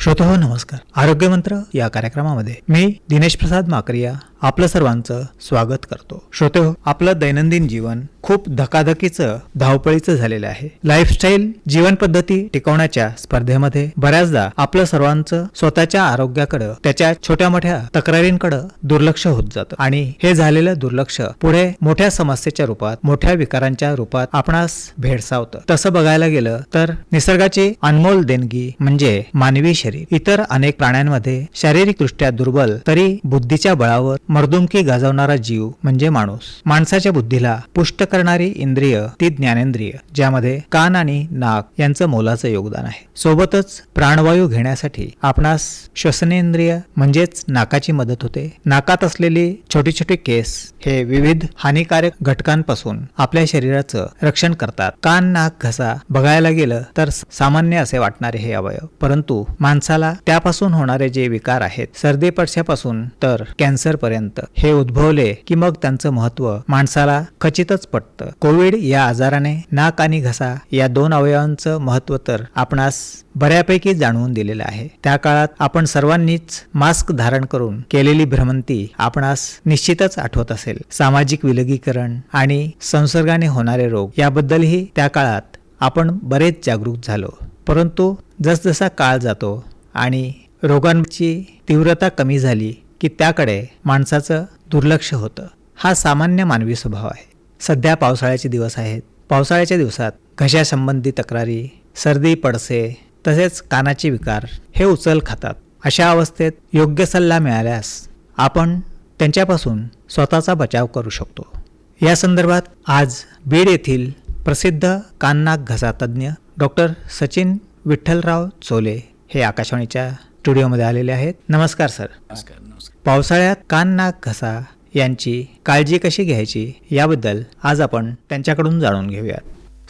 श्रोतहो नमस्कार. आरोग्य मंत्र या कार्यक्रमामध्ये मी दिनेश प्रसाद माकरिया आपलं सर्वांचं स्वागत करतो. श्रोतहो, आपलं दैनंदिन जीवन खूप धकाधकीचं धावपळीचं झालेलं आहे. लाईफस्टाईल जीवन पद्धती टिकवण्याच्या स्पर्धेमध्ये बऱ्याचदा आपलं सर्वांचं स्वतःच्या आरोग्याकडे त्याच्या छोट्या मोठ्या तक्रारींकडे दुर्लक्ष होत जातं आणि हे झालेलं दुर्लक्ष पुढे मोठ्या समस्येच्या रूपात, मोठ्या विकारांच्या रूपात आपणास भेडसावतं. तसं बघायला गेलं तर निसर्गाची अनमोल देणगी म्हणजे मानवी शरीर. इतर अनेक प्राण्यांमध्ये शारीरिकदृष्ट्या दुर्बल तरी बुद्धीच्या बळावर मर्दुमकी गाजवणारा जीव म्हणजे माणूस. माणसाच्या बुद्धीला पुष्ट करणारी इंद्रिय ती ज्ञानेंद्रिय, ज्यामध्ये कान आणि नाक यांचं मोलाचं योगदान आहे. सोबतच प्राणवायू घेण्यासाठी आपणास श्वसनेंद्रिय म्हणजेच नाकाची मदत होते. नाकात असलेली छोटी छोटी केस हे विविध हानिकारक घटकांपासून आपल्या शरीराचं रक्षण करतात. कान, नाक, घसा बघायला गेलं तर सामान्य असे वाटणारे हे अवयव, परंतु माणसाला त्यापासून होणारे जे विकार आहेत, सर्दी पडशापासून तर कॅन्सर पर्यंत, हे उद्भवले की मग त्यांचं महत्व माणसाला खचितच पटतं. कोविड या आजाराने नाक आणि घसा या दोन अवयवांचं महत्व तर आपणास बऱ्यापैकी जाणवून दिलेलं आहे. त्या काळात आपण सर्वांनीच मास्क धारण करून केलेली भ्रमंती आपणास निश्चितच आठवत असेल. सामाजिक विलगीकरण आणि संसर्गाने होणारे रोग याबद्दलही त्या काळात आपण बरेच जागरूक झालो. परंतु जसजसा काळ जातो आणि रोगांची तीव्रता कमी झाली की त्याकडे माणसाचं दुर्लक्ष होतं. हा सामान्य मानवी स्वभाव आहे. सध्या पावसाळ्याचे दिवस आहेत. पावसाळ्याच्या दिवसात घशासंबंधी तक्रारी, सर्दी, पडसे तसेच कानाचे विकार हे उचल खातात. अशा अवस्थेत योग्य सल्ला मिळाल्यास आपण त्यांच्यापासून स्वतःचा बचाव करू शकतो. या संदर्भात आज बीड येथील प्रसिद्ध कान, नाक, घसा तज्ज्ञ डॉक्टर सचिन विठ्ठलराव चोले हे आकाशवाणीच्या स्टुडिओमध्ये आलेले आहेत. नमस्कार सर. नमस्कार. पावसाळ्यात कान, नाक, घसा यांची काळजी कशी घ्यायची याबद्दल आज आपण त्यांच्याकडून जाणून घेऊयात.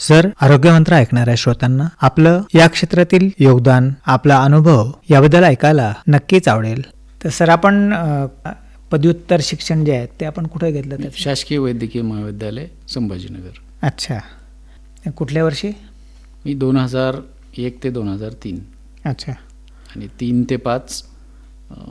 सर, आरोग्य मंत्र ऐकणाऱ्या श्रोत्यांना आपलं या क्षेत्रातील योगदान, आपला अनुभव याबद्दल ऐकायला नक्कीच आवडेल. तर सर, आपण पदव्युत्तर शिक्षण जे आहे ते आपण कुठे घेतलं? शासकीय वैद्यकीय महाविद्यालय संभाजीनगर. अच्छा. कुठल्या वर्षी? मी 2001 ते 2003. अच्छा. आणि 3 ते 5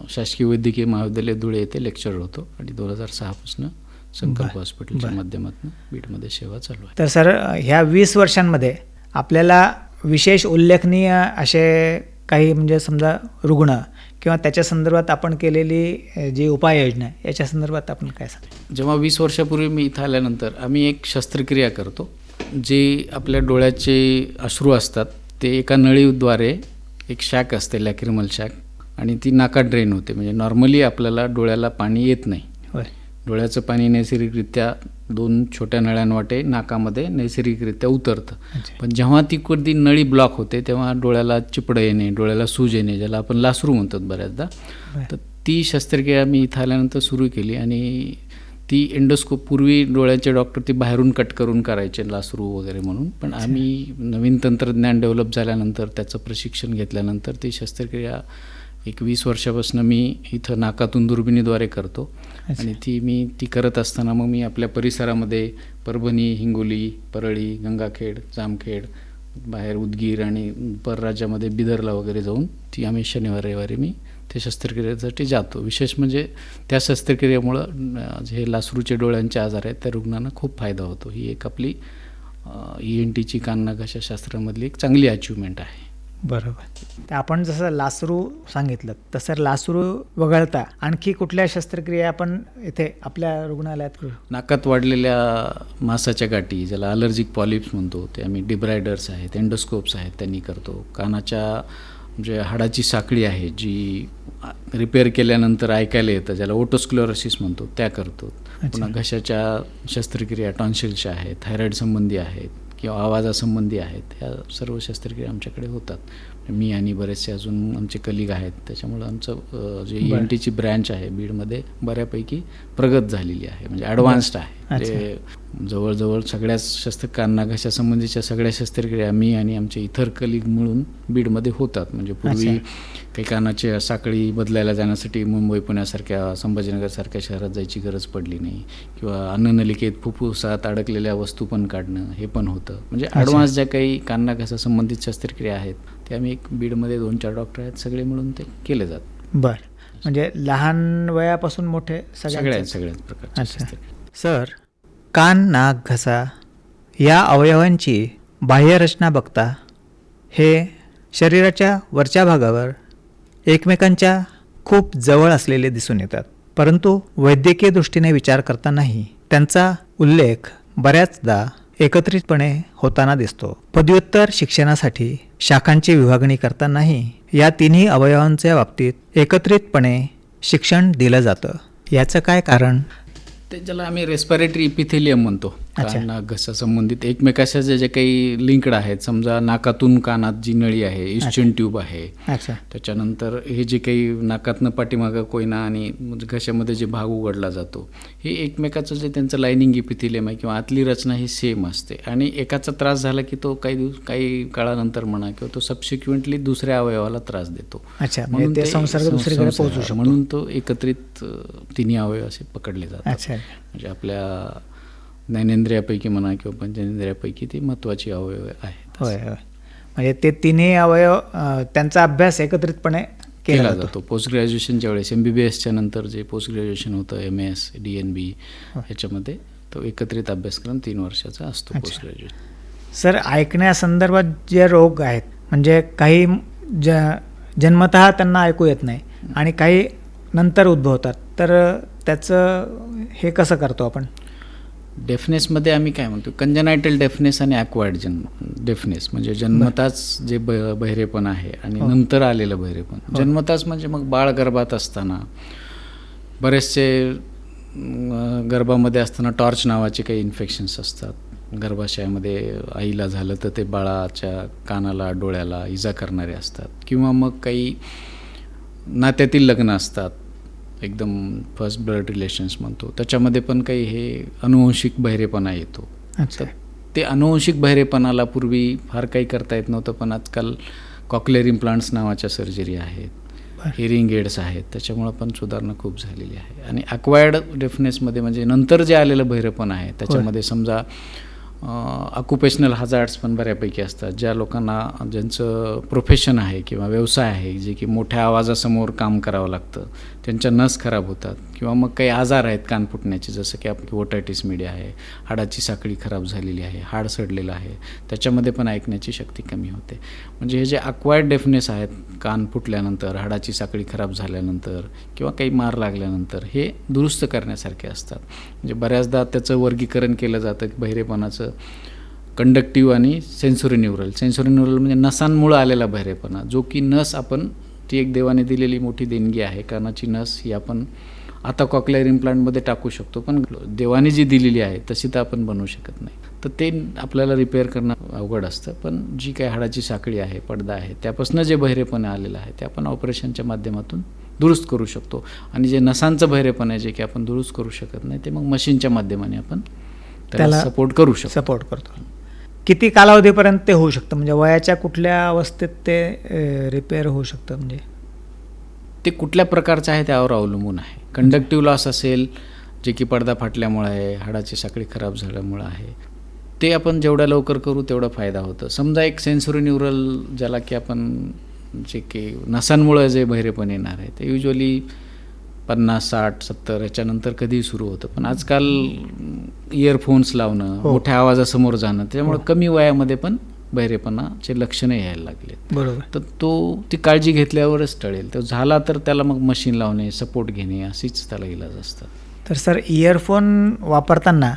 शासकीय वैद्यकीय महाविद्यालय धुळे येथे लेक्चरर होतो आणि 2006 पासून संकल्प हॉस्पिटलच्या माध्यमातून बीडमध्ये सेवा चालू आहे. तर सर, ह्या 20 वर्षांमध्ये आपल्याला विशेष उल्लेखनीय असे काही म्हणजे समजा रुग्ण किंवा त्याच्या संदर्भात आपण केलेली जी उपाययोजना याच्या संदर्भात आपण काय सांगतो? जेव्हा 20 वर्षापूर्वी मी इथं आल्यानंतर आम्ही एक शस्त्रक्रिया करतो. जे आपल्या डोळ्याचे अश्रू असतात ते एका नळीद्वारे, एक शॅक असते लॅक्रिमल शॅक, आणि ती नाकात ड्रेन होते. म्हणजे नॉर्मली आपल्याला डोळ्याला पाणी येत नाही. डोळ्याचं पाणी नैसर्गिकरित्या 2 छोट्या नळ्यांवाटे नाकामध्ये नैसर्गिकरित्या उतरतं. पण जेव्हा ती कधी नळी ब्लॉक होते तेव्हा डोळ्याला चिपडं येणे, डोळ्याला सूज येणे, ज्याला आपण लासरू म्हणतात बऱ्याचदा, तर ती शस्त्रक्रिया मी इथं आल्यानंतर सुरू केली. आणि ती एंडोस्कोप, पूर्वी डोळ्याचे डॉक्टर ती बाहेरून कट करून करायचे लासरू वगैरे म्हणून, पण आम्ही नवीन तंत्रज्ञान डेव्हलप झाल्यानंतर, त्याचं प्रशिक्षण घेतल्यानंतर ती शस्त्रक्रिया एक 20 वर्षापासून मी इथं नाकातून दुर्बिणीद्वारे करतो. आणि ती करत असताना मग मी आपल्या परिसरामध्ये परभणी, हिंगोली, परळी, गंगाखेड, जामखेड, बाहेर उदगीर आणि परराज्यामध्ये बिदरला वगैरे जाऊन ती आम्ही शनिवार रविवारी मी ते शस्त्रक्रियेसाठी जातो. विशेष म्हणजे त्या शस्त्रक्रियेमुळं जे लासरूचे डोळ्यांचे आजार आहेत त्या रुग्णांना खूप फायदा होतो. ही एक आपली ENTची कान, नाक, घसा शास्त्रामधली एक चांगली अचिव्हमेंट आहे. बरोबर. तर आपण जसं लासरू सांगितलं तसं लासरू वगळता आणखी कुठल्या शस्त्रक्रिया आपण इथे आपल्या रुग्णालयात करू? नाकात वाढलेल्या मांसाच्या गाठी, ज्याला अलर्जिक पॉलिप्स म्हणतो, ते आम्ही डिब्रायडर्स आहेत, एंडोस्कोप्स आहेत, त्यांनी करतो. कानाच्या म्हणजे हाडाची साखळी आहे जी रिपेअर केल्यानंतर ऐकायला येतं, ज्याला ओटोस्क्लेरोसिस म्हणतो, त्या करतो. पुन्हा घशाच्या शस्त्रक्रिया टॉन्सिल्सच्या आहेत, थायरॉईड संबंधी आहेत किंवा आवाजासंबंधी आहेत, ह्या सर्व शस्त्रक्रिया आमच्याकडे होतात. मी आणि बरेचसे अजून आमचे कलिग आहेत. त्याच्यामुळं आमचं जे ENTची ब्रँच आहे बीडमध्ये बऱ्यापैकी प्रगत झालेली आहे, म्हणजे ॲडव्हान्स्ड आहे. जे जवळजवळ सगळ्याच कान, नाक, घशासंबंधीच्या सगळ्या शस्त्रक्रिया मी आणि आमचे इतर कलिग मिळून बीडमध्ये होतात. म्हणजे पूर्वी काही कानाची साखळी बदलायला जाण्यासाठी मुंबई, पुण्यासारख्या, संभाजीनगरसारख्या शहरात जायची गरज पडली नाही, किंवा अन्ननलिकेत फुफ्फुसात अडकलेल्या वस्तू पण काढणं हे पण होतं. म्हणजे ॲडव्हान्स ज्या काही कान, नाक, घशासंबंधित शस्त्रक्रिया आहेत ते आम्ही एक बीडमध्ये 2-4 डॉक्टर आहेत, सगळे मिळून ते केले जातात. बर, म्हणजे लहान वयापासून मोठे सगळ्याच प्रकारचे अच्छा. शस्त्रक्रिया. सर, कान, नाक, घसा या अवयवांची बाह्यरचना बघता हे शरीराच्या वरच्या भागावर एकमेकांच्या खूप जवळ असलेले दिसून येतात, परंतु वैद्यकीय दृष्टीने विचार करतानाही त्यांचा उल्लेख बऱ्याचदा एकत्रितपणे होताना दिसतो. पदव्युत्तर शिक्षणासाठी शाखांची विभागणी करतानाही या तिन्ही अवयवांच्या बाबतीत एकत्रितपणे शिक्षण दिलं जातं. याचं काय कारण? ते ज्याला आम्ही रेस्पिरेटरी इपिथेलियम म्हणतो. नाक घसा संबंधित एकमेकाच्या जे काही लिंक्ड आहेत. समजा नाकातून कानात जी नळी आहे, इस्चिन ट्यूब आहे, त्याच्यानंतर हे जे काही नाकातनं पाठीमागं कोयना आणि घशामध्ये जे भाग उघडला जातो, हे एकमेकाचं जे त्यांचं लायनिंग इपिथेलियम आहे किंवा आतली रचना ही सेम असते. आणि एकाचा त्रास झाला की तो काही काळानंतर म्हणा किंवा तो सबसिक्वेंटली दुसऱ्या अवयवाला त्रास देतो. म्हणून ते संसर्ग दुसरीकडे पोहोचू शकतो. म्हणून तो एकत्रित तिन्ही अवयव असे पकडले जातात. म्हणजे आपल्या ज्ञानेंद्रियापैकी म्हणा किंवा पंचेंद्रियापैकी ते महत्त्वाची अवयव आहेत. होय होय, म्हणजे ते तिन्ही अवयव त्यांचा अभ्यास एकत्रितपणे केला जातो. पोस्ट ग्रॅज्युएशनच्या वेळेस MBBSच्या नंतर जे पोस्ट ग्रॅज्युएशन होतं, MS, DNB ह्याच्यामध्ये तो एकत्रित अभ्यासक्रम 3 वर्षाचा असतो पोस्ट ग्रॅज्युएशन. सर, ऐकण्यासंदर्भात जे रोग आहेत, म्हणजे काही जन्मतः त्यांना ऐकू येत नाही आणि काही नंतर उद्भवतात, तर त्याचं हे कसं करतो आपण? डेफनेसमध्ये आम्ही काय म्हणतो, कंजनायटल डेफनेस आणि ॲक्वायर्ड डेफनेस. म्हणजे जन्मताच जे बहिरेपण आहे आणि नंतर आलेलं बहिरेपण. जन्मताच म्हणजे मग बाळ गर्भात असताना बरेचसे गर्भामध्ये असताना टॉर्च नावाचे काही इन्फेक्शन्स असतात. गर्भाशयामध्ये आईला झालं तर ते बाळाच्या कानाला, डोळ्याला इजा करणारे असतात. किंवा मग काही नात्यातील लग्न असतात, एकदम फर्स्ट ब्लड रिलेशन्स म्हणतो, त्याच्यामध्ये पण काही हे अनुवंशिक बहिरेपणा येतो. तर ते अनुवंशिक बहिरेपणाला पूर्वी फार काही करता येत नव्हतं, पण आजकाल कॉक्लिअर इम्प्लांट्स नावाच्या सर्जरी आहेत, हिअरिंग एड्स आहेत, त्याच्यामुळं पण सुधारणा खूप झालेली आहे. आणि ॲक्वायर्ड डेफनेसमध्ये म्हणजे नंतर जे आलेलं बहिरेपण आहे त्याच्यामध्ये समजा ऑक्युपेशनल हजार्ड्स पण बऱ्यापैकी असतात. ज्या लोकांना ज्यांचं प्रोफेशन आहे किंवा व्यवसाय आहे, जे की मोठ्या आवाजासमोर काम करावं लागतं, त्यांच्या नस खराब होतात. किंवा मग काही आजार आहेत कान फुटण्याचे, जसं की आपली ओटायटिस मीडिया आहे, हाडाची साखळी खराब झालेली आहे, हाड सडलेलं आहे, त्याच्यामध्ये पण ऐकण्याची शक्ती कमी होते. म्हणजे हे जे अक्वायर्ड डेफनेस आहेत, कान फुटल्यानंतर, हाडाची साखळी खराब झाल्यानंतर किंवा काही मार लागल्यानंतर, हे दुरुस्त करण्यासारखे असतात. म्हणजे बऱ्याचदा त्याचं वर्गीकरण केलं जातं की बहिरेपणाचं कंडक्टिव्ह आणि सेन्सोरी न्यूरल. सेन्सोरी न्यूरल म्हणजे नसांमुळं आलेला बहिरेपणा, जो की नस आपण, ती एक देवाने दिलेली मोठी देणगी आहे. कानाची नस ही आपण आता कॉक्लिअर इम्प्लांटमध्ये टाकू शकतो, पण देवाने जी दिलेली आहे तशी तर आपण बनवू शकत नाही. तर ते आपल्याला रिपेअर करणं अवघड असतं. पण जी काही हाडाची साखळी आहे, पडदा आहे, त्यापासून जे बहिरेपणा आलेलं आहे ते आपण ऑपरेशनच्या माध्यमातून दुरुस्त करू शकतो. आणि जे नसांचं बहिरेपण आहे, जे की आपण दुरुस्त करू शकत नाही, ते मग मशीनच्या माध्यमाने आपण त्याला सपोर्ट करू शकतो. सपोर्ट करतो. किती कालावधीपर्यंत ते होऊ शकतं? म्हणजे वयाच्या कुठल्या अवस्थेत ते रिपेअर होऊ शकतं? म्हणजे ते कुठल्या प्रकारचं आहे त्यावर अवलंबून आहे. कंडक्टिव्ह लॉस असेल, जे की पडदा फाटल्यामुळे आहे, हाडाची साखळी खराब झाल्यामुळं आहे, ते आपण जेवढ्या लवकर करू तेवढा फायदा होतो. समजा एक सेन्सोरी न्यूरल, ज्याला की आपण जे की नसांमुळं जे बहिरेपण येणार आहे, ते युजली 50, 60, 70 याच्यानंतर कधीही सुरू होतं. पण आजकाल इयरफोन्स लावणं, मोठ्या आवाजासमोर जाणं, त्याच्यामुळे कमी वयामध्ये पण बहिरेपणाचे लक्षणं यायला लागले. बरोबर. तर ती काळजी घेतल्यावरच टळेल. तो झाला तर त्याला मग मशीन लावणे, सपोर्ट घेणे, अशीच त्याला इलाज असतात. तर सर, इयरफोन वापरताना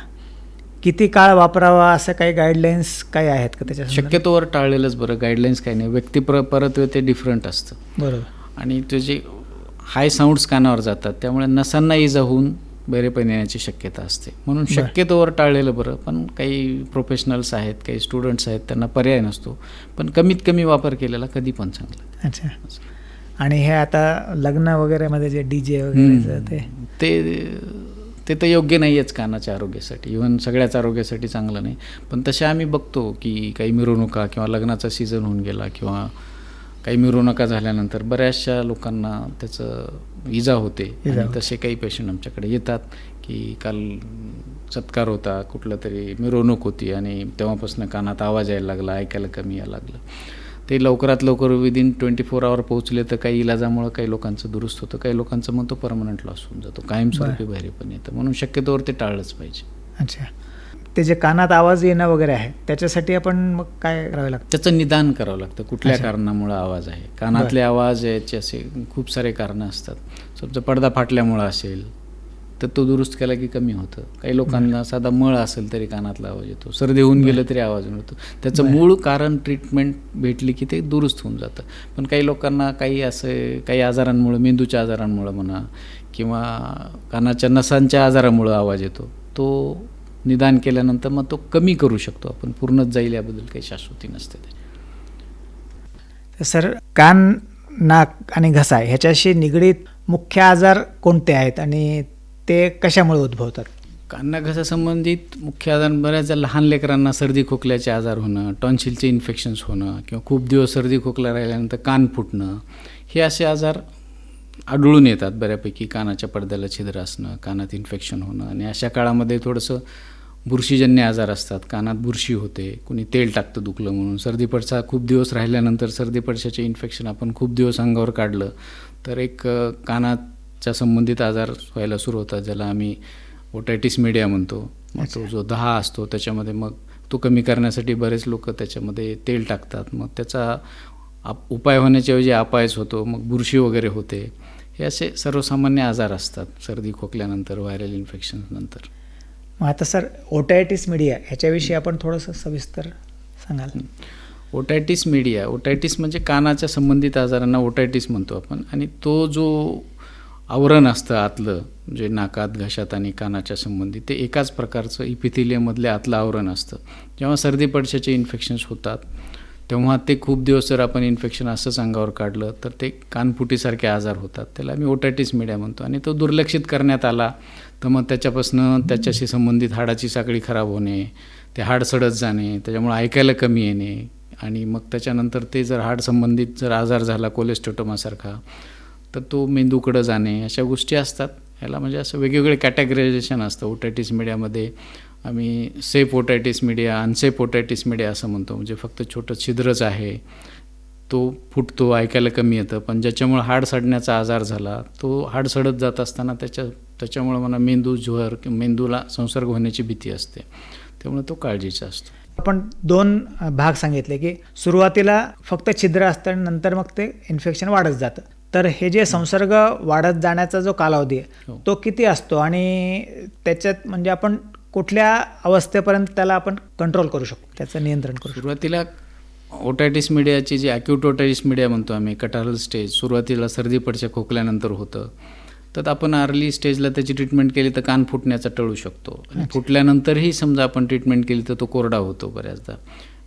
किती काळ वापरावा असं काही गाईडलाईन्स काही आहेत का त्याच्या? शक्यतोवर टाळलेलंच बरं. गाईडलाईन्स काही नाही. व्यक्ती परत्वे ते डिफरंट असतं. बरोबर. आणि ते जे हाय साऊंड्स कानावर जातात, त्यामुळे नसांना इजा होऊन बहिरेपण येण्याची शक्यता असते. म्हणून शक्यतोवर टाळलेलं बरं. पण काही प्रोफेशनल्स आहेत, काही स्टुडंट्स आहेत, त्यांना पर्याय नसतो. पण कमीत कमी वापर केलेला कधी पण चांगला. अच्छा. आणि हे आता लग्न वगैरेमध्ये जे DJ वगैरे ते तर योग्य नाही आहेच कानाच्या आरोग्यासाठी, इव्हन सगळ्याच आरोग्यासाठी चांगलं नाही. पण तसे आम्ही बघतो की काही मिरवणुका किंवा लग्नाचा सीझन होऊन गेला किंवा काही मिरवणुका झाल्यानंतर बऱ्याचशा लोकांना त्याचं इजा होते. आणि तसे काही पेशंट आमच्याकडे येतात की काल सत्कार होता, कुठलं तरी मिरवणूक होती आणि तेव्हापासून कानात आवाज यायला लागला, ऐकायला कमी यायला लागलं. ते लवकरात लवकर विदिन 24 आवर पोहोचले तर काही इलाजामुळं काही लोकांचं दुरुस्त होतं, काही लोकांचं मग तो परमनंट लॉस होऊन जातो, कायमस्वरूपी बहिरेपण येतं. म्हणून शक्यतोवर ते टाळलंच पाहिजे. अच्छा. ते जे कानात आवाज येणं वगैरे आहे त्याच्यासाठी आपण मग काय करावं लागतं? त्याचं निदान करावं लागतं, कुठल्या अच्छा. कारणामुळं आवाज आहे. कानातले आवाज याचे असे खूप सारे कारणं असतात. समजा पडदा फाटल्यामुळं असेल तर तो दुरुस्त केला की कमी होतं. काही लोकांना साधा मळ असेल तरी कानातला आवाज येतो, सर्दी होऊन गेलं तरी आवाज येतो. त्याचं मूळ कारण ट्रीटमेंट भेटली की ते दुरुस्त होऊन जातं. पण काही लोकांना काही काही आजारांमुळं, मेंदूच्या आजारांमुळं म्हणा किंवा कानाच्या नसांच्या आजारामुळं आवाज येतो. तो निदान केल्यानंतर मग तो कमी करू शकतो आपण, पूर्णच जाईल याबद्दल काही शाश्वती नसते. सर, कान, नाक आणि घसा ह्याच्याशी निगडीत मुख्य आजार कोणते आहेत आणि ते कशामुळे उद्भवतात? कान संबंधित मुख्य आजार बऱ्याच लहान लेकरांना सर्दी खोकल्याचे आजार होणं, टॉन्सिलचे इन्फेक्शन्स होणं किंवा खूप दिवस सर्दी खोकला राहिल्यानंतर कान फुटणं, हे असे आजार आढळून येतात बऱ्यापैकी. कानाच्या पडद्याला छिद्र असणं, कानात इन्फेक्शन होणं आणि अशा काळामध्ये थोडंसं बुरशीजन्य आजार असतात. कानात बुरशी होते, कुणी तेल टाकतं दुखलं म्हणून. सर्दी पडसा खूप दिवस राहिल्यानंतर सर्दी पडशाचे इन्फेक्शन आपण खूप दिवस अंगावर काढलं तर एक कानाच्या संबंधित आजार व्हायला सुरू होतात, ज्याला आम्ही ओटायटिस मीडिया म्हणतो. मग तो जो 10 असतो त्याच्यामध्ये मग तो कमी करण्यासाठी बरेच लोक त्याच्यामध्ये तेल टाकतात. मग त्याचा उपाय होण्याच्या ऐवजी अपायच होतो, मग बुरशी वगैरे होते. हे असे सर्वसामान्य आजार असतात सर्दी खोकल्यानंतर, व्हायरल इन्फेक्शननंतर. मग आता सर, ओटायटिस मीडिया ह्याच्याविषयी आपण थोडंसं सविस्तर सांगाल? ओटायटिस मीडिया, ओटायटिस म्हणजे कानाच्या संबंधित आजारांना ओटायटिस म्हणतो आपण. आणि तो जो आवरण असतं आतलं, जे नाकात, घशात आणि कानाच्या संबंधित, ते एकाच प्रकारचं इपिथिलियममधले आतलं आवरण असतं. जेव्हा सर्दी पडशाचे इन्फेक्शन्स होतात तेव्हा ते खूप दिवस जर आपण इन्फेक्शन असंच अंगावर काढलं तर ते कानफुटीसारखे आजार होतात. त्याला आम्ही ओटायटिस मीडिया म्हणतो. आणि तो दुर्लक्षित करण्यात आला तर मग त्याच्यापासून त्याच्याशी संबंधित हाडाची साखळी खराब होणे, ते हाड सडत जाणे, त्याच्यामुळे ऐकायला कमी येणे आणि मग त्याच्यानंतर ते जर हाड संबंधित जर आजार झाला कोलेस्टेटोमासारखा तर तो मेंदूकडं जाणे, अशा गोष्टी असतात. ह्याला म्हणजे असं वेगवेगळे कॅटेगरायझेशन असतं. ओटायटिस मीडियामध्ये आम्ही safe otitis media, unsafe otitis media असं म्हणतो. म्हणजे फक्त छोटं छिद्रच आहे, तो फुटतो, ऐकायला कमी येतं. पण ज्याच्यामुळं हाड सडण्याचा आजार झाला, तो हाड सडत जात असताना त्याच्यामुळं मला मेंदूज्वर किंवा मेंदूला संसर्ग होण्याची भीती असते. त्यामुळे तो काळजीचा असतो. आपण 2 भाग सांगितले की सुरुवातीला फक्त छिद्र असतं आणि नंतर मग ते इन्फेक्शन वाढत जातं. तर हे जे संसर्ग वाढत जाण्याचा जो कालावधी आहे तो किती असतो आणि त्याच्यात म्हणजे आपण कुठल्या अवस्थेपर्यंत त्याला आपण कंट्रोल करू शकतो, त्याचं नियंत्रण करू शकतो? सुरुवातीला ओटायटिस मीडियाची जी ॲक्यूट ओटायटिस मीडिया म्हणतो आम्ही, कटारल स्टेज, सुरुवातीला सर्दी पडशा खोकल्यानंतर होतं. तर आपण अर्ली स्टेजला त्याची ट्रीटमेंट केली तर कान फुटण्याचा टळू शकतो. आणि फुटल्यानंतरही समजा आपण ट्रीटमेंट केली तर तो कोरडा होतो बऱ्याचदा.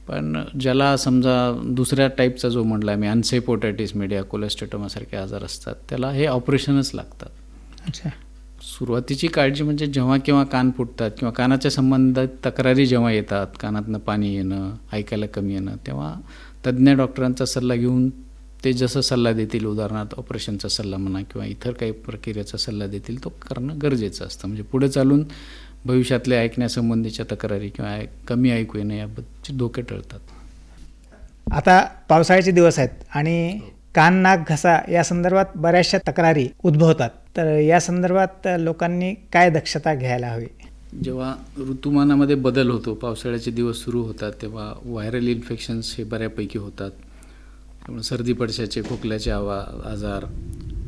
पण ज्याला समजा दुसऱ्या टाईपचा जो म्हटला आम्ही अनसेफ ओटायटिस मीडिया, कोलेस्टेटोमासारखे आजार असतात, त्याला हे ऑपरेशनच लागतात. अच्छा. सुरुवातीची काळजी म्हणजे जेव्हा केव्हा कान फुटतात किंवा कानाच्या संबंधित तक्रारी जेव्हा येतात, कानातनं पाणी येणं, ऐकायला कमी येणं, तेव्हा तज्ज्ञ डॉक्टरांचा सल्ला घेऊन ते जसं सल्ला देतील, उदाहरणार्थ ऑपरेशनचा सल्ला म्हणा किंवा इतर काही प्रक्रियेचा सल्ला देतील, तो करणं गरजेचं असतं. म्हणजे पुढे चालून भविष्यातल्या ऐकण्यासंबंधीच्या तक्रारी किंवा कमी ऐकू येणं याबद्दलचे धोके टळतात. आता पावसाळ्याचे दिवस आहेत आणि कान, नाक, घसा या संदर्भात बऱ्याचशा तक्रारी उद्भवतात. तर या संदर्भात लोकांनी काय दक्षता घ्यायला हवी? जेव्हा ऋतुमानामध्ये बदल होतो, पावसाळ्याचे दिवस सुरू होतात, तेव्हा व्हायरल इन्फेक्शन्स हे बऱ्यापैकी होतात. त्यामुळे सर्दी पडशाचे, खोकल्याचे आजार,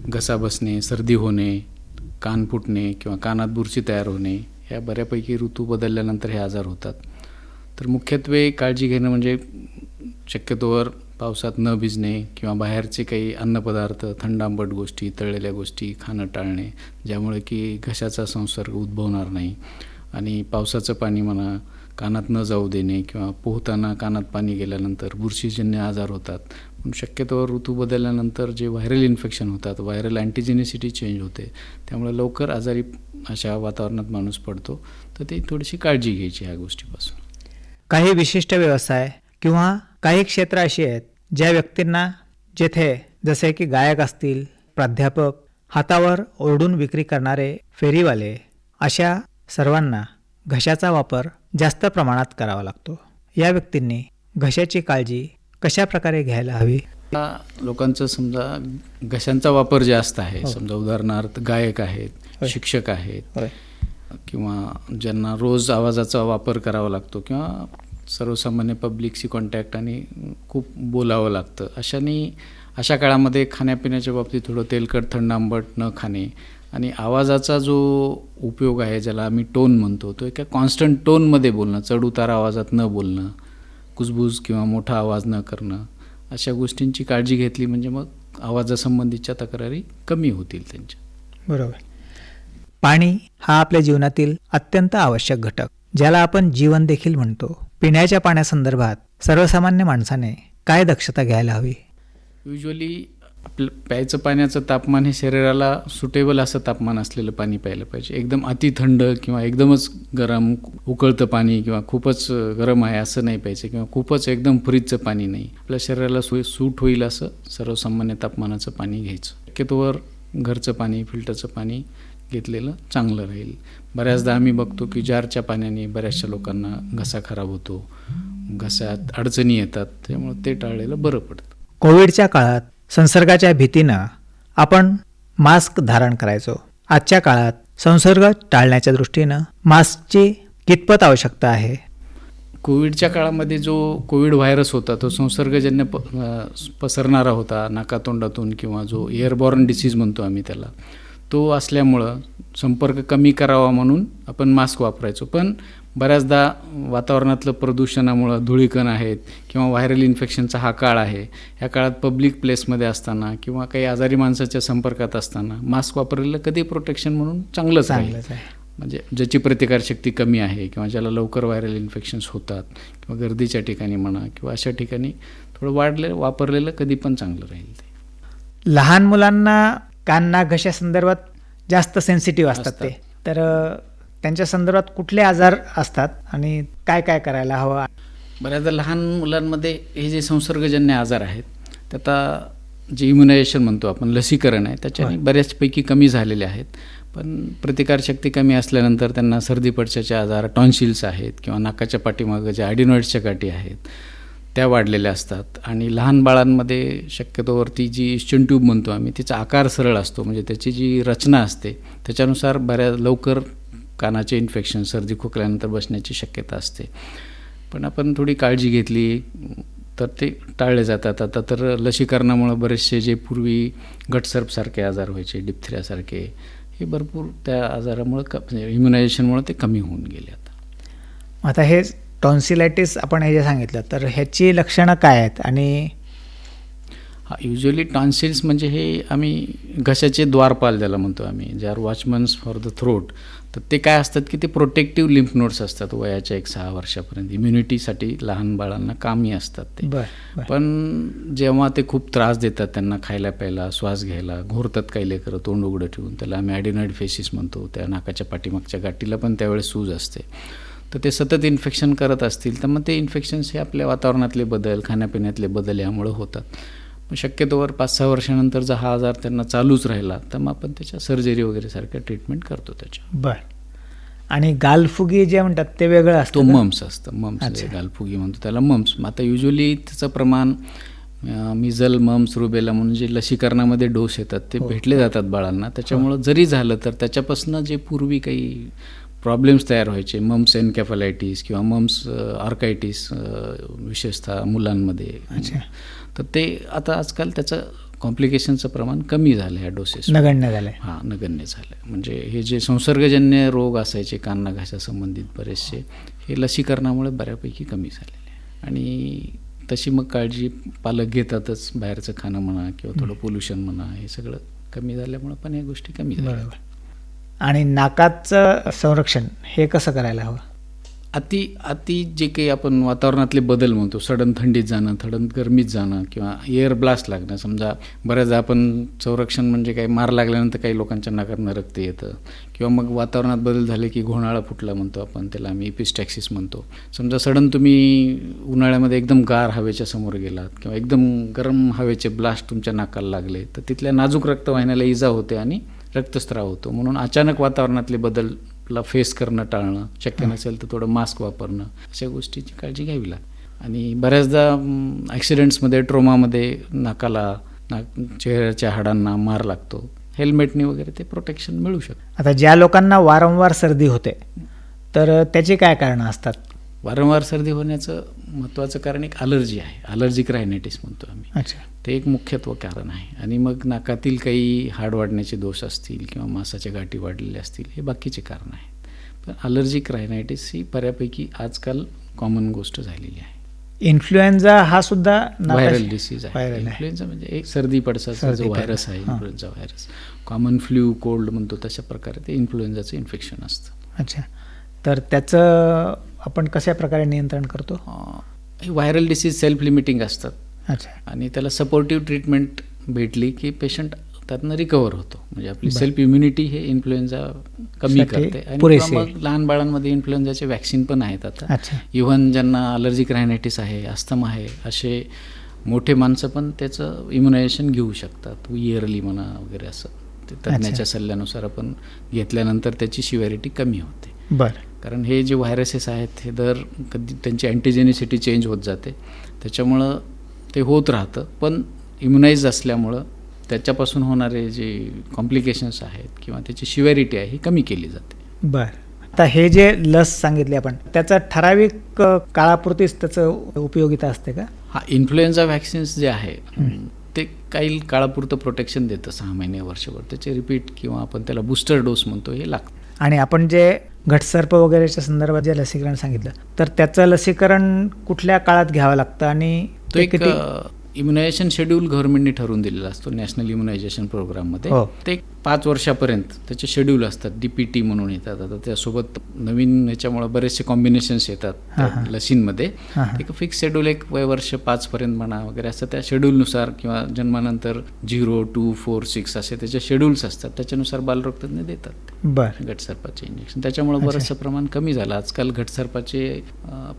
घसा बसणे, सर्दी होणे, कान फुटणे किंवा कानात बुरशी तयार होणे, ह्या बऱ्यापैकी ऋतू बदलल्यानंतर हे आजार होतात. तर मुख्यत्वे काळजी घेणं म्हणजे शक्यतोवर पावसात न भिजणे किंवा बाहेरचे काही अन्नपदार्थ, थंड आंबट गोष्टी, तळलेल्या गोष्टी खाणं टाळणे, ज्यामुळे की घशाचा संसर्ग उद्भवणार नाही. आणि पावसाचं पाणी म्हणा कानात न जाऊ देणे किंवा पोहताना कानात पाणी गेल्यानंतर बुरशीजन्य आजार होतात. पण शक्यतोवर ऋतू बदलल्यानंतर जे व्हायरल इन्फेक्शन होतात, व्हायरल अँटीजेनिसिटी चेंज होते, त्यामुळे लवकर आजारी अशा वातावरणात माणूस पडतो. तर ती थोडीशी काळजी घ्यायची ह्या गोष्टीपासून. काही विशिष्ट व्यवसाय किंवा काही क्षेत्र अशी आहेत ज्या व्यक्तींना, जेथे जसे की गायक असतील, प्राध्यापक, हातावर ओरडून विक्री करणारे फेरीवाले, अशा सर्वांना घशाचा वापर जास्त प्रमाणात करावा लागतो. या व्यक्तींनी घशाची काळजी कशा प्रकारे घ्यायला हवी? लोकांचं समजा घशांचा वापर जास्त आहे, हो. समजा उदाहरणार्थ गायक आहेत, होय. शिक्षक आहेत, होय. किंवा ज्यांना रोज आवाजाचा वापर करावा लागतो, किंवा सर्वसामान्य पब्लिकशी कॉन्टॅक्ट आणि खूप बोलावं लागतं, अशा काळामध्ये खाण्यापिण्याच्या बाबतीत थोडं तेलकट, थंड, आंबट न खाणे आणि आवाजाचा जो उपयोग आहे, ज्याला आम्ही टोन म्हणतो, तो एका कॉन्स्टंट टोनमध्ये बोलणं, चढउतार आवाजात न बोलणं, कुजबूज किंवा मोठा आवाज न करणं, अशा गोष्टींची काळजी घेतली म्हणजे मग आवाजासंबंधीच्या तक्रारी कमी होतील त्यांच्या. बरोबर. पाणी हा आपल्या जीवनातील अत्यंत आवश्यक घटक, ज्याला आपण जीवन देखील म्हणतो. पिण्याच्या पाण्यासंदर्भात सर्वसामान्य माणसाने काय दक्षता घ्यायला हवी? युजली आपलं प्यायचं पाण्याचं तापमान हे शरीराला सुटेबल असं तापमान असलेलं पाणी प्यायलं पाहिजे. एकदम अति थंड किंवा एकदमच गरम उकळतं पाणी किंवा खूपच गरम आहे असं नाही प्यायचं, किंवा खूपच एकदम फ्रीजचं पाणी नाही. आपल्या शरीराला सूट होईल असं सर्वसामान्य तापमानाचं पाणी घ्यायचं. शक्यतोवर घरचं पाणी, फिल्टरचं पाणी घेतलेलं चांगलं राहील. बऱ्याचदा आम्ही बघतो की जारच्या पाण्याने बऱ्याचशा लोकांना घसा खराब होतो, घशात अडचणी येतात, त्यामुळे ते टाळलेलं बरं पडतं. कोविडच्या काळात संसर्गाच्या भीतीनं आपण मास्क धारण करायचो. आजच्या काळात संसर्ग टाळण्याच्या दृष्टीनं मास्कची कितपत आवश्यकता आहे? कोविडच्या काळामध्ये जो कोविड व्हायरस होता तो संसर्गजन्य पसरणारा होता नाकातोंडातून, किंवा जो एअरबॉर्न डिसीज म्हणतो आम्ही त्याला, तो असल्यामुळं संपर्क कमी करावा म्हणून आपण मास्क वापरायचो. पण बऱ्याचदा वातावरणातलं प्रदूषणामुळं, धुळीकण आहेत किंवा व्हायरल इन्फेक्शनचा हा काळ आहे, ह्या काळात पब्लिक प्लेसमध्ये असताना किंवा काही आजारी माणसाच्या संपर्कात असताना मास्क वापरलेलं कधी प्रोटेक्शन म्हणून चांगलंच आहे. म्हणजे ज्याची प्रतिकारशक्ती कमी आहे किंवा ज्याला लवकर व्हायरल इन्फेक्शन्स होतात किंवा गर्दीच्या ठिकाणी म्हणा किंवा अशा ठिकाणी थोडं वापरलेलं कधी पण चांगलं राहील. ते लहान मुलांना कान नाक घशासंदर्भात जास्त सेन्सिटिव्ह असतात ते, तर त्यांच्या संदर्भात कुठले आजार असतात आणि काय काय करायला हवं? बऱ्याचदा लहान मुलांमध्ये हे जे संसर्गजन्य आजार आहेत, त्यात जे इम्युनायझेशन म्हणतो आपण, लसीकरण आहे, त्याच्याने बऱ्याचपैकी कमी झालेले आहेत. पण प्रतिकारशक्ती कमी असल्यानंतर त्यांना सर्दी पडशाचे आजार, टॉन्सिल्स आहेत किंवा नाकाच्या पाठीमागं ज्या ॲडिनॉइड्सच्या गाठी आहेत त्या वाढलेल्या असतात. आणि लहान बाळांमध्ये शक्यतोवरती जी इस्चन ट्यूब म्हणतो आम्ही, तिचा आकार सरळ असतो, म्हणजे त्याची जी रचना असते त्याच्यानुसार बऱ्याच लवकर कानाचे इन्फेक्शन, सर्दी खोकल्यानंतर बसण्याची शक्यता असते. पण आपण थोडी काळजी घेतली तर ते टाळले जातात. आता तर लसीकरणामुळं बरेचसे जे पूर्वी गटसर्पसारखे आजार व्हायचे, डिप्थेरियासारखे, हे भरपूर त्या आजारामुळं म्हणजे इम्युनायझेशनमुळं ते कमी होऊन गेले. आता हे टॉन्सिलायटिस आपण हे जे सांगितलं, तर ह्याची लक्षणं काय आहेत? आणि युजली टॉन्सिल्स म्हणजे हे आम्ही घशाचे द्वारपाल ज्याला म्हणतो आम्ही, जे are watchmans for the throat, तर ते काय असतात की ते प्रोटेक्टिव्ह लिम्फ नोड्स असतात वयाच्या 1-6 वर्षापर्यंत. इम्युनिटीसाठी लहान बाळांना कामी असतात ते. पण जेव्हा ते खूप त्रास देतात त्यांना खायला प्यायला, श्वास घ्यायला, घोरतात काही लेकरं तोंड उघडं ठेवून, त्याला आम्ही ॲडिनॉइड फेसिस म्हणतो, त्या नाकाच्या पाठीमागच्या गाठीला पण त्यावेळेस सूज असते. तर ते सतत इन्फेक्शन करत असतील तर मग ते इन्फेक्शन्स हे आपल्या वातावरणातले बदल, खाण्यापिण्यातले बदल यामुळे होतात. मग शक्यतोवर 5-6 वर्षानंतर जर हा आजार त्यांना चालूच राहिला तर मग आपण त्याच्या सर्जरी वगैरे सारख्या ट्रीटमेंट करतो त्याच्या. आणि गालफुगी जे म्हणतात ते वेगळं असतं? तो मम्स असतं, मम्स गालफुगी म्हणतो त्याला, मम्स. आता युजली त्याचं प्रमाण मिझल, मम्स, रुबेला म्हणून जे लसीकरणामध्ये डोस येतात ते भेटले जातात बाळांना. त्याच्यामुळं जरी झालं तर त्याच्यापासून जे पूर्वी काही प्रॉब्लेम्स तयार व्हायचे, मम्स एन्केफलायटिस किंवा मम्स ऑर्कायटिस विशेषतः मुलांमध्ये, तर ते आता आजकाल त्याचं कॉम्प्लिकेशनचं प्रमाण कमी झालं ह्या डोसेस, नगण्य झालं. नगण्य झालं. म्हणजे हे जे संसर्गजन्य रोग असायचे कान घशा संबंधित बरेचसे, हे लसीकरणामुळे बऱ्यापैकी कमी झालेले आहे. आणि तशी मग काळजी पालक घेतातच, बाहेरचं खाणं म्हणा किंवा थोडं पोल्युशन म्हणा, हे सगळं कमी झाल्यामुळे पण या गोष्टी कमी झाल्या. आणि नाकाचं संरक्षण हे कसं करायला हवं? अति जे काही आपण वातावरणातले बदल म्हणतो, सडन थंडीत जाणं, सडन गरमीत जाणं किंवा एअर ब्लास्ट लागणं. समजा बऱ्याचदा आपण संरक्षण म्हणजे काही मार लागल्यानंतर काही लोकांच्या नाकातनं रक्त येतं, किंवा मग वातावरणात बदल झाले की घोणाळा फुटला म्हणतो आपण त्याला, आम्ही इपिस्टॅक्सिस म्हणतो. समजा सडन तुम्ही उन्हाळ्यामध्ये एकदम गार हवेच्या समोर गेलात किंवा एकदम गरम हवेचे ब्लास्ट तुमच्या नाकाला लागले तर तिथल्या नाजूक रक्तवाहिन्याला इजा होते आणि रक्तस्राव होतो. म्हणून अचानक वातावरणातले बदलला फेस करणं टाळणं, शक्य नसेल तर थोडं मास्क वापरणं, अशा गोष्टीची काळजी घ्यावी लागते. आणि बऱ्याचदा ॲक्सिडेंट्समध्ये ट्रोमामध्ये चेहऱ्याच्या हाडांना मार लागतो. हेल्मेटने वगैरे ते प्रोटेक्शन मिळू शकतं. आता ज्या लोकांना वारंवार सर्दी होते तर त्याची काय कारणं असतात? वारंवार सर्दी होण्याचं महत्त्वाचं कारण एक ॲलर्जी आहे. ॲलर्जिक रायनायटिस म्हणतो आम्ही. अच्छा. ते एक मुख्यत्व कारण आहे. आणि मग नाकातील काही हाड वाढण्याचे दोष असतील किंवा मांसाच्या गाठी वाढलेल्या असतील, हे बाकीचे कारण आहेत. पण ॲलर्जिक रायनायटिस ही बऱ्यापैकी आजकाल कॉमन गोष्ट झालेली आहे. इन्फ्लुएन्झा हा सुद्धा व्हायरल डिसीज आहे. व्हायरल आहे. इन्फ्लुएन्झा म्हणजे एक सर्दी पडसाचा जो व्हायरस आहे, influenza virus, common flu cold म्हणतो तशा प्रकारे ते इन्फ्लुएन्झाचं इन्फेक्शन असतं. अच्छा. तर त्याचं आपण कशा प्रकारे नियंत्रण करतो? हे व्हायरल डिसीज सेल्फ लिमिटिंग असतात. अच्छा. आणि त्याला सपोर्टिव्ह ट्रीटमेंट भेटली की पेशंट त्यातनं रिकवर होतो. म्हणजे आपली सेल्फ इम्युनिटी हे इन्फ्लुएन्झा कमी करते. आणि किंवा मग लहान बाळांमध्ये इन्फ्लुएन्झाचे वॅक्सिन पण आहेत आता. अच्छा. इव्हन ज्यांना ॲलर्जिक रायनायटिस आहे, अस्थमा आहे, असे मोठे माणसं पण त्याचं इम्युनायझेशन घेऊ शकतात. इयरली म्हणा वगैरे असं ते तज्ज्ञाच्या सल्ल्यानुसार आपण घेतल्यानंतर त्याची सिव्हिरिटी कमी होते. बरं. कारण हे जे व्हायरसेस आहेत हे कधी त्यांची अँटीजेनिसिटी चेंज होत जाते, त्याच्यामुळं ते होत राहतं. पण इम्युनाइज असल्यामुळं त्याच्यापासून होणारे जे कॉम्प्लिकेशन्स आहेत किंवा त्याची सिव्हिरिटी आहे ही कमी केली जाते. बरं. आता हे जे लस सांगितली आपण, त्याचा ठराविक काळापुरतीच त्याचं उपयोगिता असते का? हा, इन्फ्लुएन्झा व्हॅक्सिन्स जे आहे ते काही काळापुरतं प्रोटेक्शन देतं, 6 महिने वर्षभर. त्याचे रिपीट किंवा आपण त्याला बूस्टर डोस म्हणतो हे लागतं. आणि आपण जे घटसर्प वगैरेच्या संदर्भात जे लसीकरण सांगितलं, तर त्याचं लसीकरण कुठल्या काळात घ्यावं लागतं? आणि तो एक इम्युनायझेशन शेड्यूल गव्हर्नमेंटने ठरवून दिलेला असतो नॅशनल इम्युनायझेशन प्रोग्राममध्ये. ते 5 वर्षापर्यंत त्याचे शेड्यूल असतात. DPT म्हणून येतात. आता त्यासोबत नवीन ह्याच्यामुळे बरेचसे कॉम्बिनेशन्स येतात लसींमध्ये. एक फिक्स शेड्यूल, एक वर्ष 5 पर्यंत म्हणा वगैरे असं त्या शेड्यूलनुसार, किंवा जन्मानंतर 0, 2, 4, 6 असे त्याचे शेड्यूल्स असतात. त्याच्यानुसार बालरोगतज्ञ देतात बरं घटसर्पाचे इंजेक्शन. त्याच्यामुळे बरंचसं प्रमाण कमी झालं. आजकाल घटसर्पाचे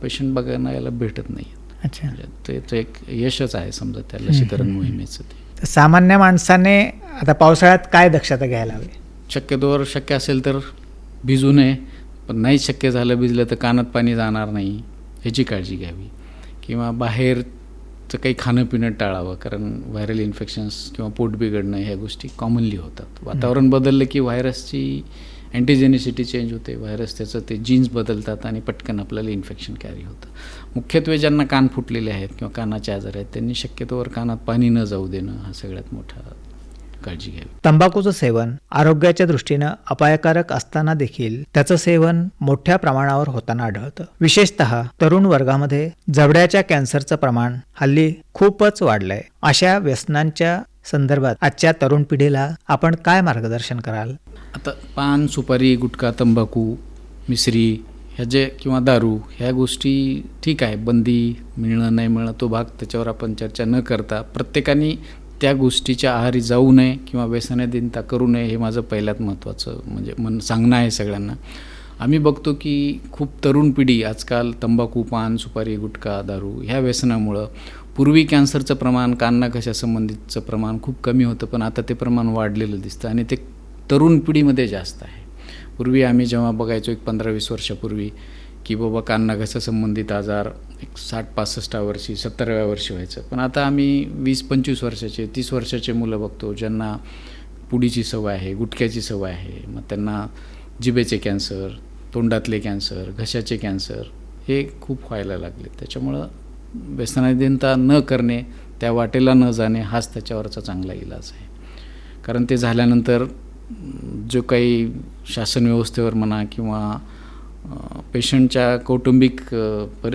पेशंट बघायला भेटत नाही. अच्छा. ते एक यशच आहे समजा त्या लसीकरण मोहिमेचं. ते सामान्य माणसाने आता पावसाळ्यात काय दक्षता घ्यायला हवी? शक्यतोवर शक्य असेल तर भिजू नये. पण नाही शक्य झालं भिजलं तर कानात पाणी जाणार नाही ह्याची काळजी घ्यावी. किंवा बाहेरचं काही खाणं पिणं टाळावं. कारण व्हायरल इन्फेक्शन्स किंवा पोट बिघडणं ह्या गोष्टी कॉमनली होतात. वातावरण बदललं की व्हायरसची अँटीजेनिसिटी चेंज होते. व्हायरस त्याचं ते जीन्स बदलतात आणि पटकन आपल्याला इन्फेक्शन कॅरी होतं. मुख्यत्वे ज्यांना कान फुटलेले आहेत किंवा कानाचे आजार आहेत त्यांनी शक्यतोवर कानात पाणी न जाऊ देणं हा सगळ्यात मोठा काळजी घ्यावी. तंबाखूचं सेवन आरोग्याच्या दृष्टीनं अपायकारक असताना देखील त्याचं सेवन मोठ्या प्रमाणावर होताना आढळतं. विशेषतः तरुण वर्गामध्ये जबड्याच्या कॅन्सरचं प्रमाण हल्ली खूपच वाढलंय. अशा व्यसनांच्या संदर्भात आजच्या तरुण पिढीला आपण काय मार्गदर्शन कराल? आता पान, सुपारी, गुटखा, तंबाखू, मिसरी ह्या जे किंवा दारू ह्या गोष्टी ठीक आहे, बंदी मिळणं नाही मिळणं तो भाग, त्याच्यावर आपण चर्चा न करता प्रत्येकाने त्या गोष्टीच्या आहारी जाऊ नये किंवा व्यसनाधीनता करू नये हे माझं पहिल्यात महत्त्वाचं म्हणजे सांगणं आहे सगळ्यांना. आम्ही बघतो की खूप तरुण पिढी आजकाल तंबाखू, पान, सुपारी, गुटखा, दारू ह्या व्यसनामुळं पूर्वी कॅन्सरचं प्रमाण, कान नाकाच्या संबंधितचं प्रमाण खूप कमी होतं, पण आता ते प्रमाण वाढलेलं दिसतं आणि ते तरुण पिढीमध्ये जास्त आहे. पूर्वी आम्ही जेव्हा बघायचो 15-20 वर्षापूर्वी की बाबा कान नाकाच्या संबंधित आजार 60-65 वर्षी 70व्या वर्षी व्हायचं, पण आता आम्ही 20-25 वर्षाचे 30 वर्षाचे मुलं बघतो ज्यांना पुडीची सवय आहे, गुटख्याची सवय आहे. मग त्यांना जिभेचे कॅन्सर, तोंडातले कॅन्सर, घशाचे कॅन्सर हे खूप व्हायला लागले. त्याच्यामुळं व्यसनाधीनता न करणे, त्या वाटेला न जाणे हाच त्याच्यावरचा चांगला इलाज आहे. कारण ते झाल्यानंतर जो काही शासन व्यवस्थेवर म्हणा किंवा पेशंटच्या कौटुंबिक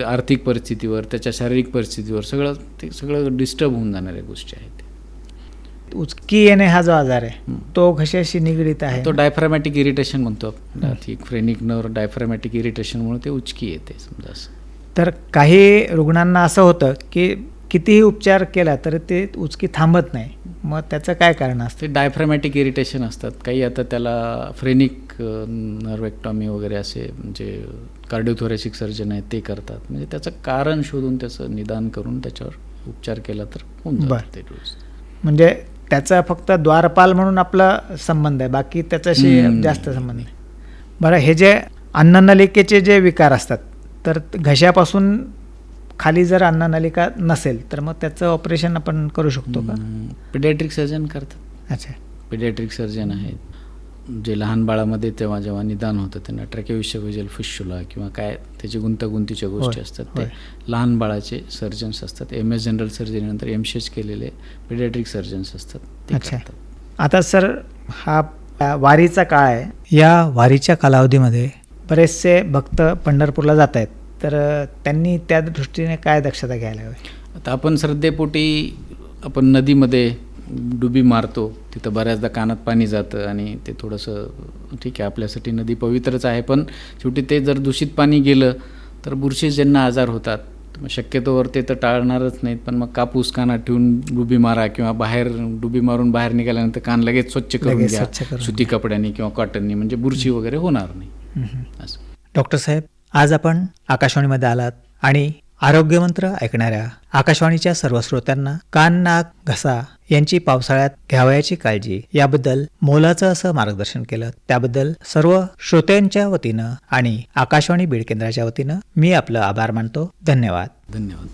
आर्थिक परिस्थितीवर, त्याच्या शारीरिक परिस्थितीवर सगळं डिस्टर्ब होऊन जाणाऱ्या गोष्टी आहेत. उचकी येणे हा जो आजार आहे तो घशाशी निगडीत आहे. तो डायफ्रॅमॅटिक इरिटेशन म्हणतो आपण. फ्रेनिक नर्व डायफ्रॅमॅटिक इरिटेशनमुळे ते उचकी येते समजा असं. तर काही रुग्णांना असं होतं की कितीही उपचार केला तरी ते उचकी थांबत नाही. मग त्याचं काय कारण असतं? ते डायफ्रॅमॅटिक इरिटेशन असतात. काही आता त्याला फ्रेनिक नर्वेक्टॉमी वगैरे असे म्हणजे कार्डिओथोरॅसिक सर्जन आहेत ते करतात. म्हणजे त्याचं कारण शोधून त्याचं निदान करून त्याच्यावर उपचार केला तर होऊन जातं ते रोज. म्हणजे त्याचा फक्त द्वारपाल म्हणून आपला संबंध आहे, बाकी त्याच्याशी जास्त संबंध नाही. बरं, हे जे अन्ननलिकेचे जे विकार असतात तर घशापासून खाली जर अन्ननलिका नसेल तर मग त्याचं ऑपरेशन आपण करू शकतो का? पिडियाट्रिक सर्जन करतात. अच्छा. पिडियाट्रिक सर्जन आहेत जे लहान बाळामध्ये जेव्हा जेव्हा निदान होतं त्यांना ट्रॅकेविषयल फिशुला किंवा काय त्याची गुंतागुंतीच्या गोष्टी होय, असतात ते होय. लहान बाळाचे सर्जन्स असतात. MS जनरल सर्जरीनंतर MCH केलेले पिडियाट्रिक सर्जन्स असतात ते अच्छा. करतात. आता सर हा वारीचा काळ आहे. या वारीच्या कालावधीमध्ये बरेचसे भक्त पंढरपूरला जात आहेत, तर त्यांनी त्या दृष्टीने काय दक्षता घ्यायला हवी? आता आपण श्रद्धेपोटी आपण नदीमध्ये डुबी मारतो, तिथं बऱ्याचदा कानात पाणी जातं आणि ते थोडंसं ठीक आहे आपल्यासाठी नदी पवित्रच आहे, पण शेवटी ते जर दूषित पाणी गेलं तर बुरशीजन्य आजार होतात. मग शक्यतोवर ते तर टाळणारच नाहीत, पण मग कापूस कानात ठेवून डुबी मारा किंवा बाहेर डुबी मारून बाहेर निघाल्यानंतर कान लगेच स्वच्छ करून लगेच घ्या स्वच्छ करून सुती कपड्यांनी किंवा कॉटननी, म्हणजे बुरशी वगैरे होणार नाही. असं. डॉक्टर साहेब, आज आपण आकाशवाणीमध्ये आलात आणि आरोग्यमंत्र ऐकणाऱ्या आकाशवाणीच्या सर्व श्रोत्यांना कान, नाक, घसा यांची पावसाळ्यात घ्यावयाची काळजी याबद्दल मोलाचं असं मार्गदर्शन केलं. त्याबद्दल सर्व श्रोत्यांच्या वतीनं आणि आकाशवाणी बीड केंद्राच्या वतीनं मी आपलं आभार मानतो. धन्यवाद. धन्यवाद.